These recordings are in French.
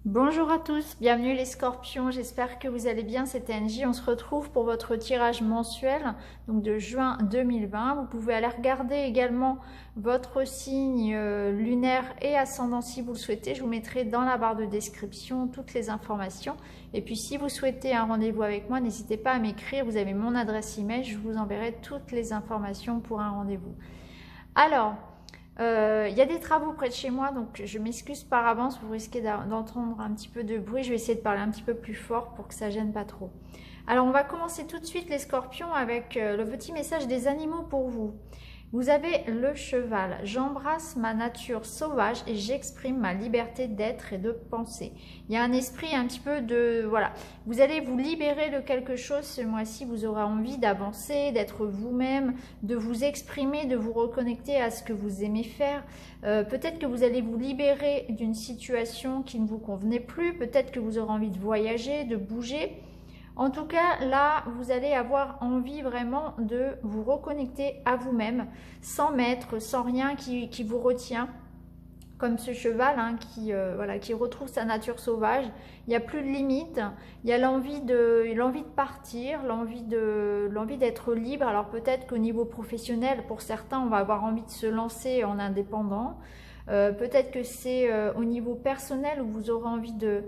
Bonjour à tous, bienvenue les scorpions, j'espère que vous allez bien, c'est TNJ. On se retrouve pour votre tirage mensuel donc de juin 2020. Vous pouvez aller regarder également votre signe lunaire et ascendant si vous le souhaitez. Je vous mettrai dans la barre de description toutes les informations. Et puis si vous souhaitez un rendez-vous avec moi, n'hésitez pas à m'écrire, vous avez mon adresse email, je vous enverrai toutes les informations pour un rendez-vous. Alors, il y a des travaux près de chez moi, donc je m'excuse par avance, vous risquez d'entendre un petit peu de bruit. Je vais essayer de parler un petit peu plus fort pour que ça gêne pas trop. Alors on va commencer tout de suite les scorpions avec le petit message des animaux pour vous. Vous avez le cheval. J'embrasse ma nature sauvage et j'exprime ma liberté d'être et de penser. Il y a un esprit un petit peu de... Voilà. Vous allez vous libérer de quelque chose ce mois-ci. Vous aurez envie d'avancer, d'être vous-même, de vous exprimer, de vous reconnecter à ce que vous aimez faire. Peut-être que vous allez vous libérer d'une situation qui ne vous convenait plus. Peut-être que vous aurez envie de voyager, de bouger. En tout cas, là, vous allez avoir envie vraiment de vous reconnecter à vous-même, sans maître, sans rien qui vous retient, comme ce cheval voilà, qui retrouve sa nature sauvage. Il n'y a plus de limite, il y a l'envie de partir, l'envie d'être libre. Alors peut-être qu'au niveau professionnel, pour certains, on va avoir envie de se lancer en indépendant. Peut-être que c'est au niveau personnel où vous aurez envie de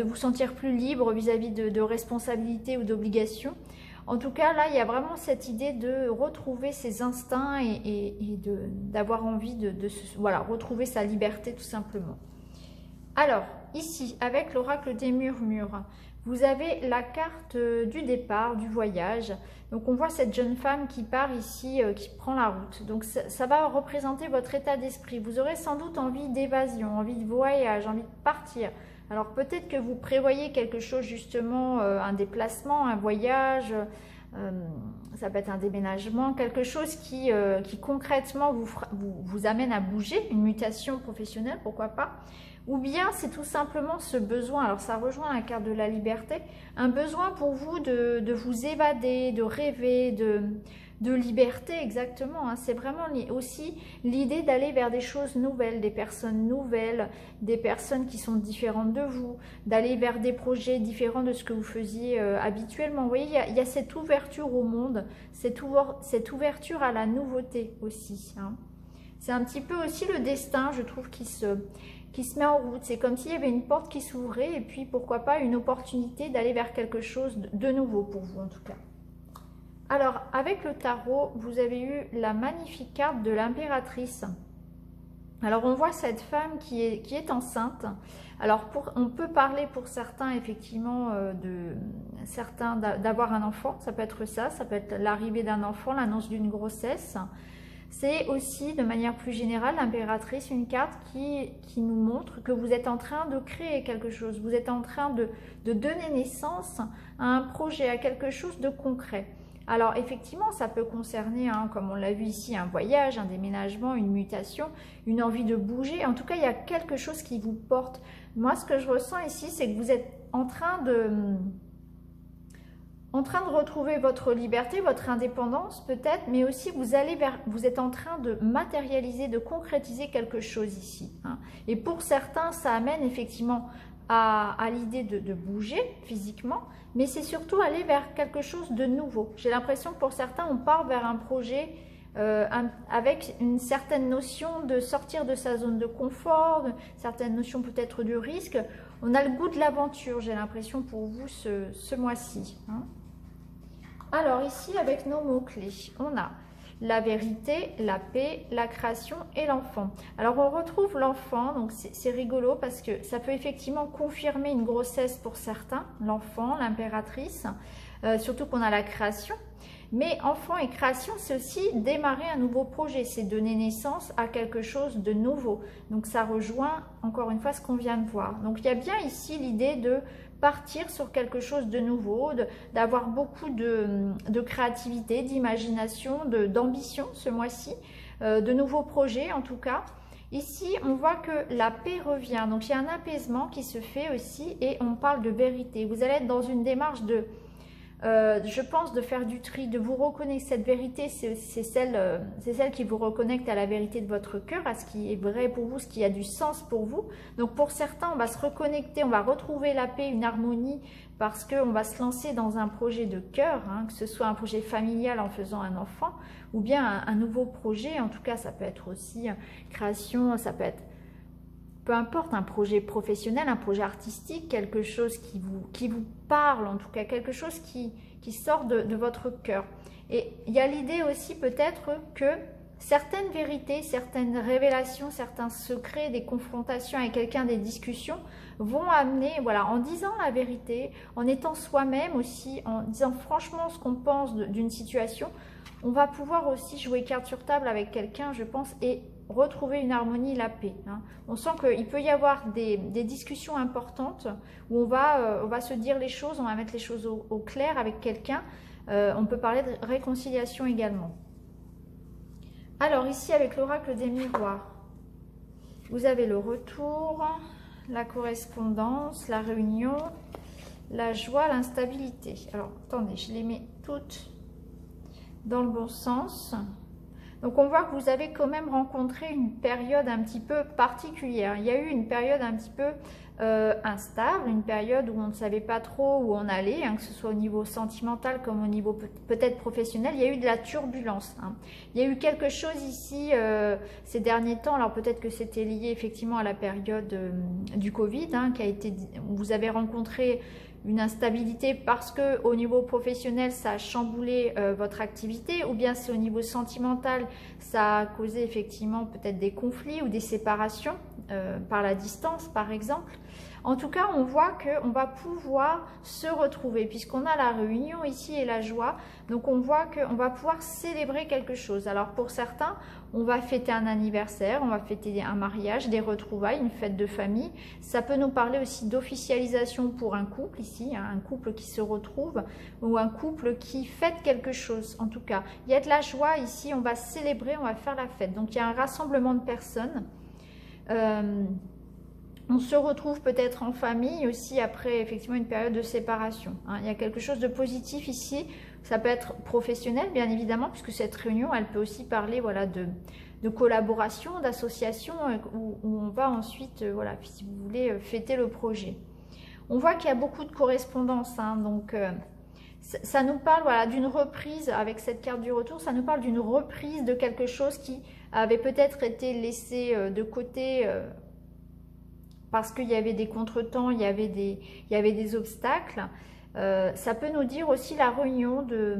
vous sentir plus libre vis-à-vis de responsabilités ou d'obligations. En tout cas, là, il y a vraiment cette idée de retrouver ses instincts et d'avoir envie voilà, retrouver sa liberté tout simplement. Alors, ici, avec l'oracle des murmures, vous avez la carte du départ, du voyage. Donc, on voit cette jeune femme qui part ici, qui prend la route. Donc, ça va représenter votre état d'esprit. Vous aurez sans doute envie d'évasion, envie de voyage, envie de partir. Alors peut-être que vous prévoyez quelque chose justement, un déplacement, un voyage, ça peut être un déménagement, quelque chose qui concrètement vous amène à bouger, une mutation professionnelle, pourquoi pas. Ou bien c'est tout simplement ce besoin, alors ça rejoint la carte de la liberté, un besoin pour vous de vous évader, de rêver, de liberté exactement. Hein. C'est vraiment aussi l'idée d'aller vers des choses nouvelles, des personnes qui sont différentes de vous, d'aller vers des projets différents de ce que vous faisiez habituellement. Vous voyez, il y a cette ouverture au monde, cette ouverture à la nouveauté aussi. Hein. C'est un petit peu aussi le destin, je trouve, qui se met en route. C'est comme s'il y avait une porte qui s'ouvrait et puis pourquoi pas une opportunité d'aller vers quelque chose de nouveau pour vous en tout cas. Alors, avec le tarot, vous avez eu la magnifique carte de l'impératrice. Alors, on voit cette femme qui est enceinte. Alors, on peut parler pour certains, effectivement, d'avoir un enfant. Ça peut être ça peut être l'arrivée d'un enfant, l'annonce d'une grossesse. C'est aussi, de manière plus générale, l'impératrice, une carte qui nous montre que vous êtes en train de créer quelque chose. Vous êtes en train de donner naissance à un projet, à quelque chose de concret. Alors effectivement, ça peut concerner, comme on l'a vu ici, un voyage, un déménagement, une mutation, une envie de bouger. En tout cas, il y a quelque chose qui vous porte. Moi, ce que je ressens ici, c'est que vous êtes en train de retrouver votre liberté, votre indépendance peut-être, mais aussi vous êtes en train de matérialiser, de concrétiser quelque chose ici. Hein. Et pour certains, ça amène effectivement à l'idée de bouger physiquement, mais c'est surtout aller vers quelque chose de nouveau. J'ai l'impression que pour certains, on part vers un projet avec une certaine notion de sortir de sa zone de confort, une certaine notion peut-être de risque. On a le goût de l'aventure, j'ai l'impression pour vous ce mois-ci. Hein. Alors ici, avec nos mots-clés, on a la vérité, la paix, la création et l'enfant. Alors on retrouve l'enfant, donc c'est rigolo parce que ça peut effectivement confirmer une grossesse pour certains, l'enfant, l'impératrice, surtout qu'on a la création. Mais enfant et création, c'est aussi démarrer un nouveau projet, c'est donner naissance à quelque chose de nouveau. Donc ça rejoint encore une fois ce qu'on vient de voir. Donc il y a bien ici l'idée de partir sur quelque chose de nouveau, d'avoir beaucoup de créativité, d'imagination, d'ambition ce mois-ci, de nouveaux projets en tout cas. Ici, on voit que la paix revient, donc il y a un apaisement qui se fait aussi et on parle de vérité. Vous allez être dans une démarche je pense, de faire du tri, de vous reconnecter. Cette vérité, c'est celle qui vous reconnecte à la vérité de votre cœur, à ce qui est vrai pour vous, ce qui a du sens pour vous. Donc pour certains, on va se reconnecter, on va retrouver la paix, une harmonie, parce qu'on va se lancer dans un projet de cœur, hein, que ce soit un projet familial en faisant un enfant, ou bien un nouveau projet. En tout cas, ça peut être aussi création, ça peut être, peu importe, un projet professionnel, un projet artistique, quelque chose qui vous parle, en tout cas quelque chose qui sort de votre cœur. Et il y a l'idée aussi peut-être que certaines vérités, certaines révélations, certains secrets, des confrontations avec quelqu'un, des discussions vont amener, voilà, en disant la vérité, en étant soi-même aussi, en disant franchement ce qu'on pense d'une situation, on va pouvoir aussi jouer carte sur table avec quelqu'un, je pense, et retrouver une harmonie, la paix. Hein. On sent qu'il peut y avoir des discussions importantes où on va se dire les choses, on va mettre les choses au clair avec quelqu'un. On peut parler de réconciliation également. Alors ici, avec l'oracle des miroirs, vous avez le retour, la correspondance, la réunion, la joie, l'instabilité. Alors, attendez, je les mets toutes dans le bon sens. Donc on voit que vous avez quand même rencontré une période un petit peu particulière. Il y a eu une période un petit peu instable, une période où on ne savait pas trop où on allait, hein, que ce soit au niveau sentimental comme au niveau peut-être professionnel. Il y a eu de la turbulence. Hein. Il y a eu quelque chose ici ces derniers temps. Alors peut-être que c'était lié effectivement à la période du Covid, hein, qui a été, où vous avez rencontré une instabilité parce que au niveau professionnel ça a chamboulé votre activité, ou bien c'est au niveau sentimental, ça a causé effectivement peut-être des conflits ou des séparations par la distance par exemple. En tout cas, on voit qu'on va pouvoir se retrouver puisqu'on a la réunion ici et la joie. Donc on voit qu'on va pouvoir célébrer quelque chose. Alors pour certains, on va fêter un anniversaire, on va fêter un mariage, des retrouvailles, une fête de famille. Ça peut nous parler aussi d'officialisation pour un couple ici, hein, un couple qui se retrouve ou un couple qui fête quelque chose. En tout cas, il y a de la joie ici, on va célébrer, on va faire la fête. Donc il y a un rassemblement de personnes. On se retrouve peut-être en famille aussi après effectivement une période de séparation. Hein. Il y a quelque chose de positif ici. Ça peut être professionnel bien évidemment, puisque cette réunion elle peut aussi parler voilà, de collaboration, d'association où on va ensuite, voilà, si vous voulez, fêter le projet. On voit qu'il y a beaucoup de correspondance, hein, donc ça nous parle voilà, d'une reprise avec cette carte du retour, ça nous parle d'une reprise de quelque chose qui avait peut-être été laissé de côté parce qu'il y avait des contretemps, il y avait des obstacles. Ça peut nous dire aussi la réunion de...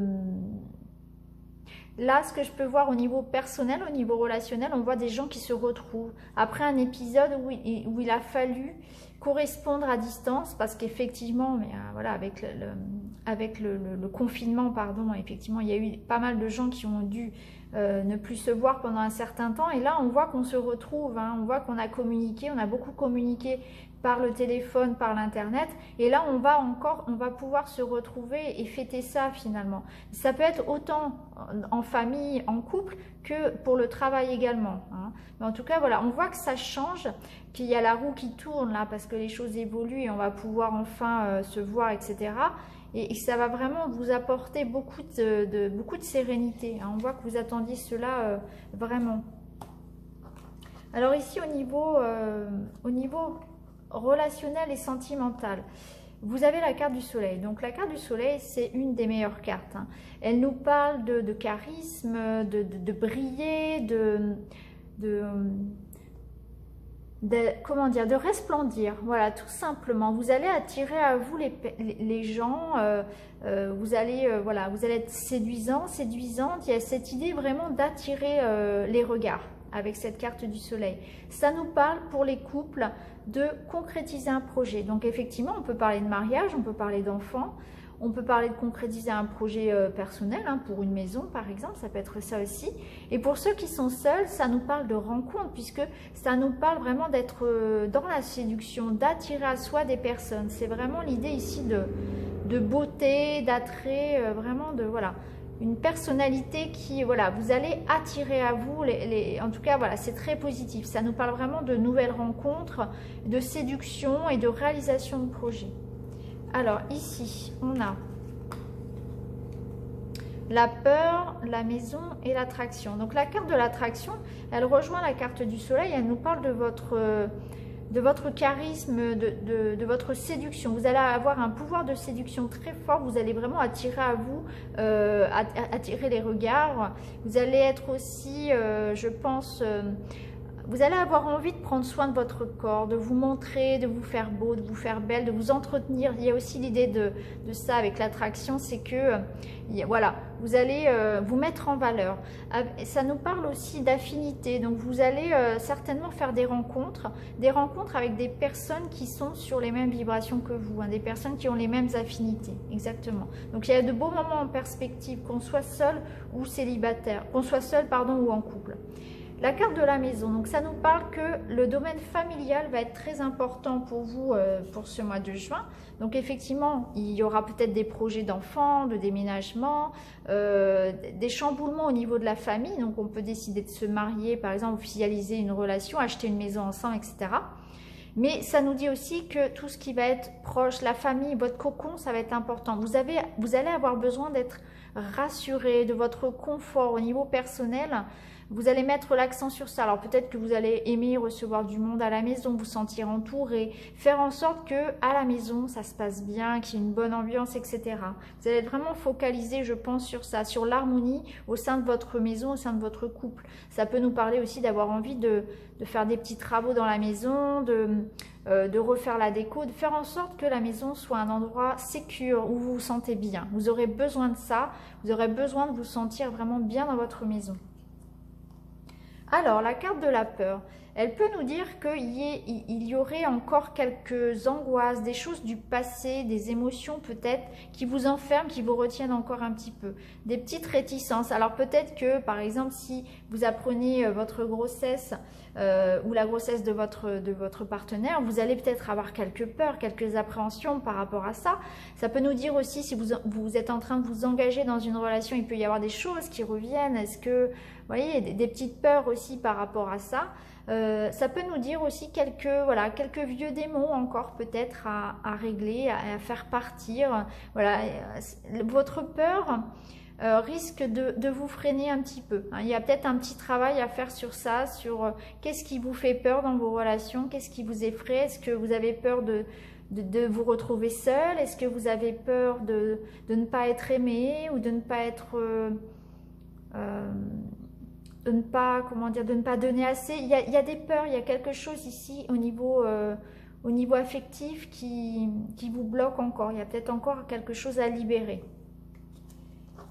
Là, ce que je peux voir au niveau personnel, au niveau relationnel, on voit des gens qui se retrouvent. Après un épisode où il a fallu correspondre à distance, parce qu'effectivement, voilà, avec le confinement, pardon, effectivement, il y a eu pas mal de gens qui ont dû ne plus se voir pendant un certain temps. Et là, on voit qu'on se retrouve, hein, on voit qu'on a communiqué, on a beaucoup communiqué par le téléphone, par l'internet, et là on va pouvoir se retrouver et fêter ça finalement. Ça peut être autant en famille, en couple, que pour le travail également. Hein. Mais en tout cas, voilà, on voit que ça change, qu'il y a la roue qui tourne là, parce que les choses évoluent et on va pouvoir enfin se voir, etc. Et ça va vraiment vous apporter beaucoup de sérénité. Hein. On voit que vous attendiez cela vraiment. Alors ici, au niveau relationnel et sentimental, vous avez la carte du soleil. Donc la carte du soleil, c'est une des meilleures cartes. Hein. Elle nous parle de charisme, de briller, comment dire, de resplendir. Voilà, tout simplement. Vous allez attirer à vous les gens. Vous allez être séduisant, séduisante. Il y a cette idée vraiment d'attirer les regards avec cette carte du soleil. Ça nous parle pour les couples de concrétiser un projet. Donc effectivement, on peut parler de mariage, on peut parler d'enfants, on peut parler de concrétiser un projet personnel, hein, pour une maison par exemple, ça peut être ça aussi. Et pour ceux qui sont seuls, ça nous parle de rencontre, puisque ça nous parle vraiment d'être dans la séduction, d'attirer à soi des personnes. C'est vraiment l'idée ici de beauté, d'attrait, vraiment de... voilà. Une personnalité qui, voilà, vous allez attirer à vous, en tout cas, voilà, c'est très positif. Ça nous parle vraiment de nouvelles rencontres, de séduction et de réalisation de projets. Alors, ici, on a la peur, la maison et l'attraction. Donc la carte de l'attraction, elle rejoint la carte du soleil, elle nous parle de votre charisme, de votre séduction. Vous allez avoir un pouvoir de séduction très fort, vous allez vraiment attirer à vous, attirer les regards. Vous allez être aussi, je pense, vous allez avoir envie de prendre soin de votre corps, de vous montrer, de vous faire beau, de vous faire belle, de vous entretenir. Il y a aussi l'idée de ça avec l'attraction, c'est que voilà, vous allez vous mettre en valeur. Ça nous parle aussi d'affinité, donc vous allez certainement faire des rencontres avec des personnes qui sont sur les mêmes vibrations que vous, hein, des personnes qui ont les mêmes affinités, exactement. Donc il y a de beaux moments en perspective, qu'on soit seul ou célibataire, qu'on soit seul, pardon, ou en couple. La carte de la maison, donc ça nous parle que le domaine familial va être très important pour vous pour ce mois de juin. Donc effectivement, il y aura peut-être des projets d'enfants, de déménagement, des chamboulements au niveau de la famille. Donc on peut décider de se marier, par exemple, officialiser une relation, acheter une maison ensemble, etc. Mais ça nous dit aussi que tout ce qui va être proche, la famille, votre cocon, ça va être important. Vous allez avoir besoin d'être rassuré de votre confort au niveau personnel. Vous allez mettre l'accent sur ça. Alors peut-être que vous allez aimer recevoir du monde à la maison, vous sentir entouré, faire en sorte que à la maison ça se passe bien, qu'il y ait une bonne ambiance, etc. Vous allez être vraiment focalisé, je pense, sur ça, sur l'harmonie au sein de votre maison, au sein de votre couple. Ça peut nous parler aussi d'avoir envie de faire des petits travaux dans la maison, de refaire la déco, de faire en sorte que la maison soit un endroit sécure où vous vous sentez bien. Vous aurez besoin de ça, vous aurez besoin de vous sentir vraiment bien dans votre maison. Alors, la carte de la peur, elle peut nous dire qu'il y aurait encore quelques angoisses, des choses du passé, des émotions peut-être qui vous enferment, qui vous retiennent encore un petit peu. Des petites réticences. Alors peut-être que, par exemple, si vous apprenez votre grossesse ou la grossesse de votre partenaire, vous allez peut-être avoir quelques peurs, quelques appréhensions par rapport à ça. Ça peut nous dire aussi, si vous êtes en train de vous engager dans une relation, il peut y avoir des choses qui reviennent. Est-ce que, vous voyez, des petites peurs aussi par rapport à ça. Ça peut nous dire aussi quelques vieux démons encore peut-être à régler, à faire partir. Voilà, votre peur risque de vous freiner un petit peu. Hein. Il y a peut-être un petit travail à faire sur ça, sur qu'est-ce qui vous fait peur dans vos relations, qu'est-ce qui vous effraie, est-ce que vous avez peur de vous retrouver seul, est-ce que vous avez peur de ne pas être aimé ou de ne pas être... de ne pas donner assez. Il y a des peurs, il y a quelque chose ici au niveau affectif qui vous bloque encore. Il y a peut-être encore quelque chose à libérer.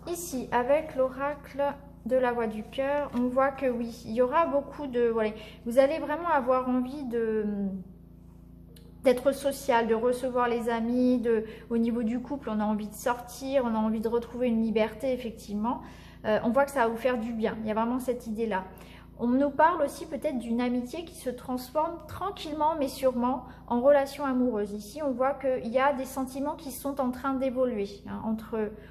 Ici, avec l'oracle de la voix du cœur, on voit que oui, il y aura beaucoup de... Voilà, vous allez vraiment avoir envie d'être social, de recevoir les amis, au niveau du couple, on a envie de sortir, on a envie de retrouver une liberté, effectivement. On voit que ça va vous faire du bien. Il y a vraiment cette idée-là. On nous parle aussi peut-être d'une amitié qui se transforme tranquillement mais sûrement en relation amoureuse. Ici, on voit qu'il y a des sentiments qui sont en train d'évoluer hein,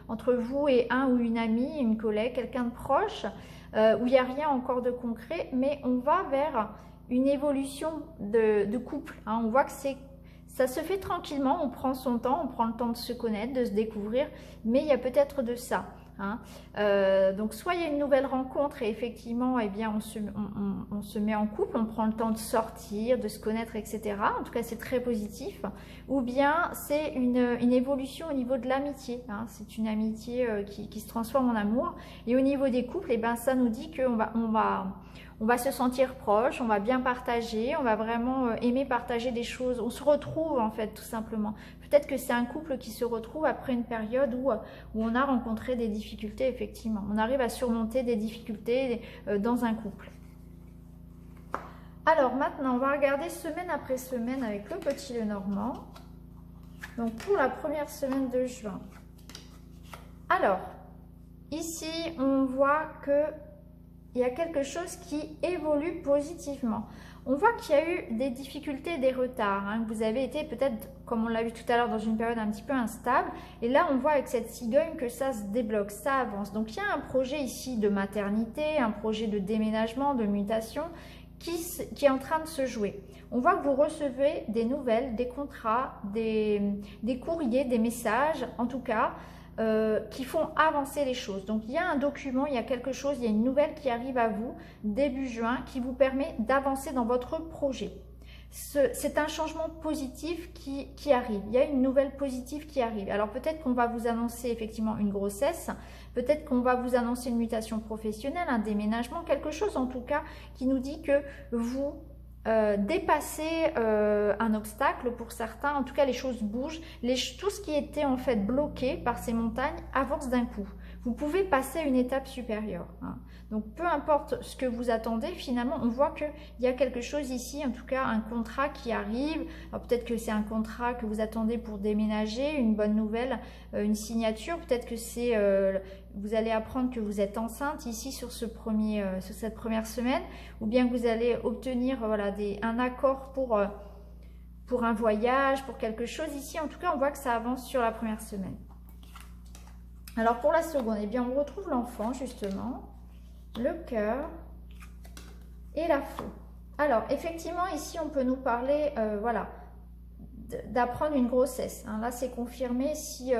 entre vous et un ou une amie, une collègue, quelqu'un de proche, où il n'y a rien encore de concret, mais on va vers une évolution de couple. Hein. On voit que ça se fait tranquillement, on prend son temps, on prend le temps de se connaître, de se découvrir, mais il y a peut-être de ça. Hein. Donc soit il y a une nouvelle rencontre et effectivement eh bien, on se met en couple, on prend le temps de sortir, de se connaître, etc. En tout cas c'est très positif. Ou bien c'est une évolution au niveau de l'amitié. Hein. C'est une amitié qui se transforme en amour. Et au niveau des couples, eh ben, ça nous dit qu'on on va se sentir proche, on va bien partager, on va vraiment aimer partager des choses. On se retrouve en fait tout simplement. Peut-être que c'est un couple qui se retrouve après une période où on a rencontré des difficultés, effectivement. On arrive à surmonter des difficultés dans un couple. Alors maintenant, on va regarder semaine après semaine avec le petit Lenormand. Donc pour la première semaine de juin. Alors, ici, on voit que il y a quelque chose qui évolue positivement. On voit qu'il y a eu des difficultés, des retards. Hein, que vous avez été peut-être, comme on l'a vu tout à l'heure, dans une période un petit peu instable. Et là, on voit avec cette cigogne que ça se débloque, ça avance. Donc, il y a un projet ici de maternité, un projet de déménagement, de mutation qui est en train de se jouer. On voit que vous recevez des nouvelles, des contrats, des courriers, des messages, en tout cas, qui font avancer les choses. Donc il y a un document, il y a quelque chose, il y a une nouvelle qui arrive à vous début juin qui vous permet d'avancer dans votre projet. C'est un changement positif qui arrive. Il y a une nouvelle positive qui arrive. Alors peut-être qu'on va vous annoncer effectivement une grossesse, peut-être qu'on va vous annoncer une mutation professionnelle, un déménagement, quelque chose en tout cas qui nous dit que vous dépassez un obstacle pour certains. En tout cas, les choses bougent. Tout ce qui était en fait bloqué par ces montagnes avance d'un coup. Vous pouvez passer à une étape supérieure. Hein. Donc, peu importe ce que vous attendez, finalement, on voit qu'il y a quelque chose ici, en tout cas, un contrat qui arrive. Alors, peut-être que c'est un contrat que vous attendez pour déménager, une bonne nouvelle, une signature. Peut-être que c'est... vous allez apprendre que vous êtes enceinte ici sur cette première semaine, ou bien que vous allez obtenir voilà, un accord pour un voyage, pour quelque chose. Ici, en tout cas, on voit que ça avance sur la première semaine. Alors, pour la seconde, eh bien, on retrouve l'enfant, justement, le cœur et la faux. Alors, effectivement, ici, on peut nous parler, voilà, d'apprendre une grossesse. Hein. Là, c'est confirmé. Si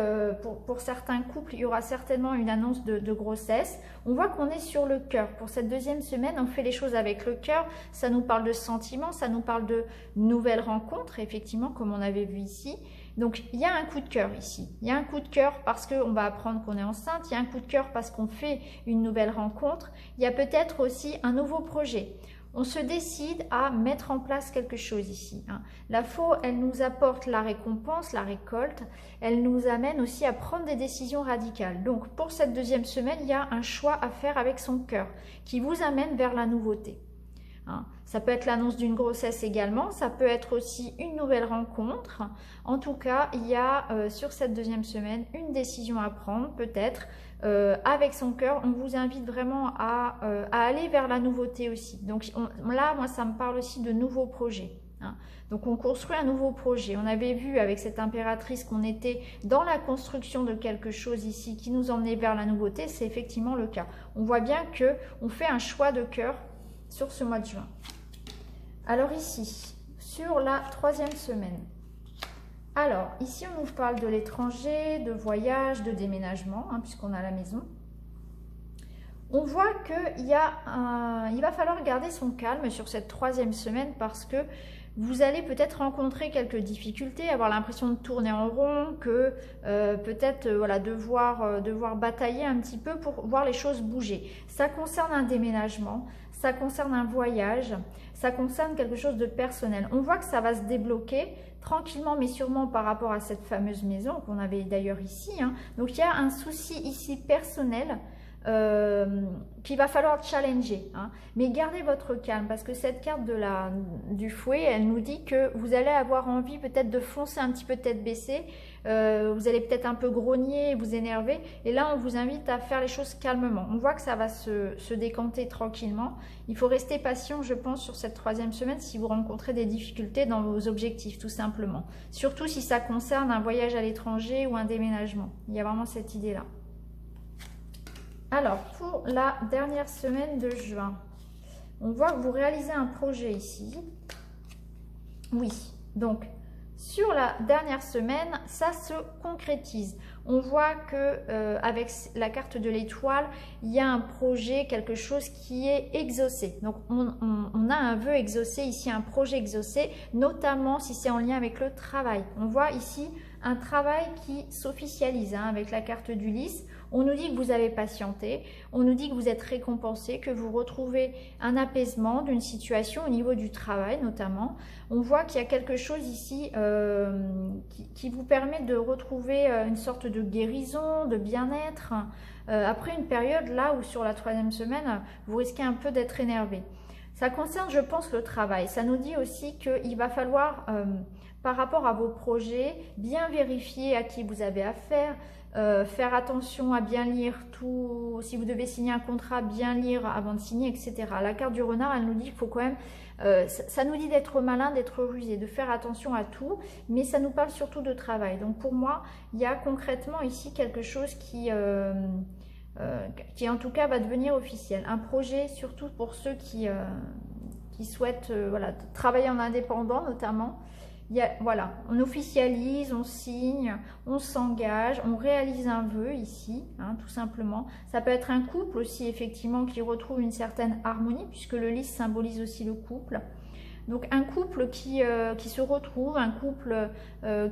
pour certains couples, il y aura certainement une annonce de grossesse. On voit qu'on est sur le cœur. Pour cette deuxième semaine, on fait les choses avec le cœur. Ça nous parle de sentiments, ça nous parle de nouvelles rencontres, effectivement, comme on avait vu ici. Donc, il y a un coup de cœur ici. Il y a un coup de cœur parce qu'on va apprendre qu'on est enceinte. Il y a un coup de cœur parce qu'on fait une nouvelle rencontre. Il y a peut-être aussi un nouveau projet. On se décide à mettre en place quelque chose ici. Hein. La faux, elle nous apporte la récompense, la récolte. Elle nous amène aussi à prendre des décisions radicales. Donc, pour cette deuxième semaine, il y a un choix à faire avec son cœur qui vous amène vers la nouveauté. Hein. Ça peut être l'annonce d'une grossesse également. Ça peut être aussi une nouvelle rencontre. En tout cas, il y a sur cette deuxième semaine une décision à prendre, peut-être. Avec son cœur, on vous invite vraiment à aller vers la nouveauté aussi. Donc là, moi, ça me parle aussi de nouveaux projets. Hein. Donc on construit un nouveau projet. On avait vu avec cette impératrice qu'on était dans la construction de quelque chose ici qui nous emmenait vers la nouveauté. C'est effectivement le cas. On voit bien qu'on fait un choix de cœur sur ce mois de juin. Alors ici, sur la troisième semaine. Alors, ici, on nous parle de l'étranger, de voyage, de déménagement, hein, puisqu'on a la maison. On voit qu'il va falloir garder son calme sur cette troisième semaine parce que vous allez peut-être rencontrer quelques difficultés, avoir l'impression de tourner en rond, que peut-être voilà, devoir batailler un petit peu pour voir les choses bouger. Ça concerne un déménagement, ça concerne un voyage, ça concerne quelque chose de personnel. On voit que ça va se débloquer tranquillement mais sûrement par rapport à cette fameuse maison qu'on avait d'ailleurs ici. Hein. Donc il y a un souci ici personnel qu'il va falloir challenger. Hein. Mais gardez votre calme parce que cette carte du fouet, elle nous dit que vous allez avoir envie peut-être de foncer un petit peu tête baissée. Vous allez peut-être un peu grogner, vous énerver. Et là, on vous invite à faire les choses calmement. On voit que ça va se décanter tranquillement. Il faut rester patient, je pense, sur cette troisième semaine si vous rencontrez des difficultés dans vos objectifs, tout simplement. Surtout si ça concerne un voyage à l'étranger ou un déménagement. Il y a vraiment cette idée-là. Alors, pour la dernière semaine de juin, on voit que vous réalisez un projet ici. Oui, donc, sur la dernière semaine, ça se concrétise. On voit que avec la carte de l'étoile, il y a un projet, quelque chose qui est exaucé. Donc, on a un vœu exaucé ici, un projet exaucé, notamment si c'est en lien avec le travail. On voit ici un travail qui s'officialise hein, avec la carte d'Ulysse. On nous dit que vous avez patienté, on nous dit que vous êtes récompensé, que vous retrouvez un apaisement d'une situation au niveau du travail notamment. On voit qu'il y a quelque chose ici qui vous permet de retrouver une sorte de guérison, de bien-être. Après une période là où sur la troisième semaine, vous risquez un peu d'être énervé. Ça concerne, je pense, le travail. Ça nous dit aussi qu'il va falloir, par rapport à vos projets, bien vérifier à qui vous avez affaire, faire attention à bien lire tout, si vous devez signer un contrat, bien lire avant de signer, etc. La carte du renard, elle nous dit qu'il faut quand même, ça nous dit d'être malin, d'être rusé, de faire attention à tout, mais ça nous parle surtout de travail. Donc pour moi, il y a concrètement ici quelque chose qui en tout cas va devenir officiel. Un projet surtout pour ceux qui souhaitent voilà, travailler en indépendant notamment. voilà, on officialise, on signe, on s'engage, on réalise un vœu ici, hein, tout simplement. Ça peut être un couple aussi, effectivement, qui retrouve une certaine harmonie, puisque le lys symbolise aussi le couple. Donc un couple qui se retrouve, un couple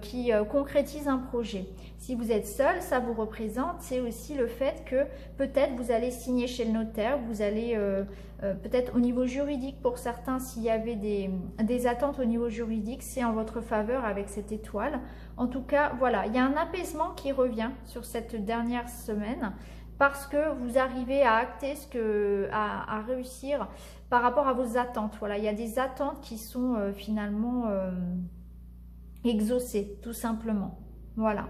qui concrétise un projet. Si vous êtes seul, ça vous représente, c'est aussi le fait que peut-être vous allez signer chez le notaire, vous allez peut-être au niveau juridique pour certains, s'il y avait des attentes au niveau juridique, c'est en votre faveur avec cette étoile. En tout cas, voilà, il y a un apaisement qui revient sur cette dernière semaine parce que vous arrivez à acter à réussir par rapport à vos attentes. Voilà, il y a des attentes qui sont finalement exaucées, tout simplement. Voilà.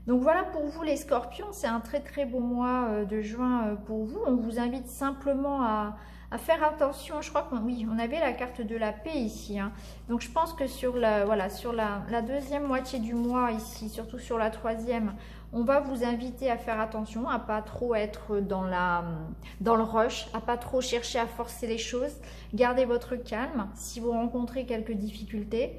Donc voilà pour vous les scorpions, c'est un très très beau mois de juin pour vous. On vous invite simplement à faire attention. Je crois qu'on avait la carte de la paix ici, hein. Donc je pense que sur la deuxième moitié du mois ici, surtout sur la troisième, on va vous inviter à faire attention, à pas trop être dans le rush, à pas trop chercher à forcer les choses. Gardez votre calme si vous rencontrez quelques difficultés.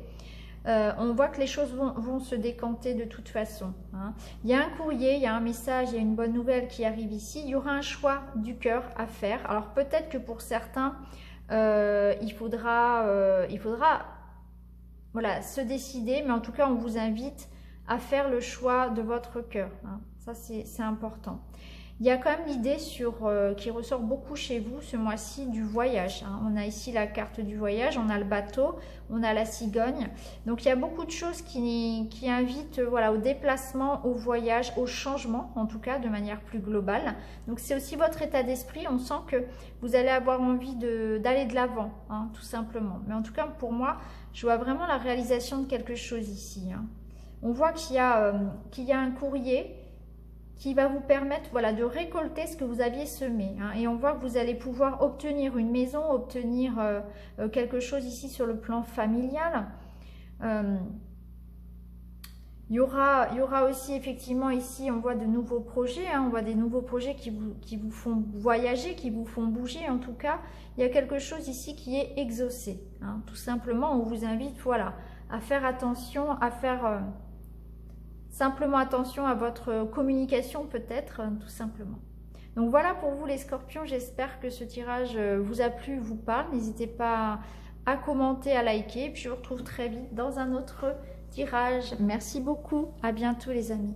On voit que les choses vont se décanter de toute façon, hein. Il y a un courrier, il y a un message, il y a une bonne nouvelle qui arrive ici. Il y aura un choix du cœur à faire. Alors peut-être que pour certains, il faudra voilà, se décider. Mais en tout cas, on vous invite à faire le choix de votre cœur, hein. Ça, c'est important. Il y a quand même l'idée qui ressort beaucoup chez vous ce mois-ci du voyage, hein. On a ici la carte du voyage, on a le bateau, on a la cigogne. Donc il y a beaucoup de choses qui invitent voilà, au déplacement, au voyage, au changement, en tout cas de manière plus globale. Donc c'est aussi votre état d'esprit, on sent que vous allez avoir envie d'aller de l'avant, hein, tout simplement. Mais en tout cas pour moi, je vois vraiment la réalisation de quelque chose ici, hein. On voit qu'il y a un courrier qui va vous permettre voilà, de récolter ce que vous aviez semé, hein. Et on voit que vous allez pouvoir obtenir une maison, obtenir quelque chose ici sur le plan familial. Il y aura aussi effectivement ici, on voit de nouveaux projets, hein. On voit des nouveaux projets qui vous font voyager, qui vous font bouger en tout cas. Il y a quelque chose ici qui est exaucé, hein. Tout simplement, on vous invite voilà, à faire attention, à faire... simplement attention à votre communication peut-être, tout simplement. Donc voilà pour vous les scorpions, j'espère que ce tirage vous a plu, vous parle. N'hésitez pas à commenter, à liker. Puis je vous retrouve très vite dans un autre tirage. Merci beaucoup, à bientôt les amis.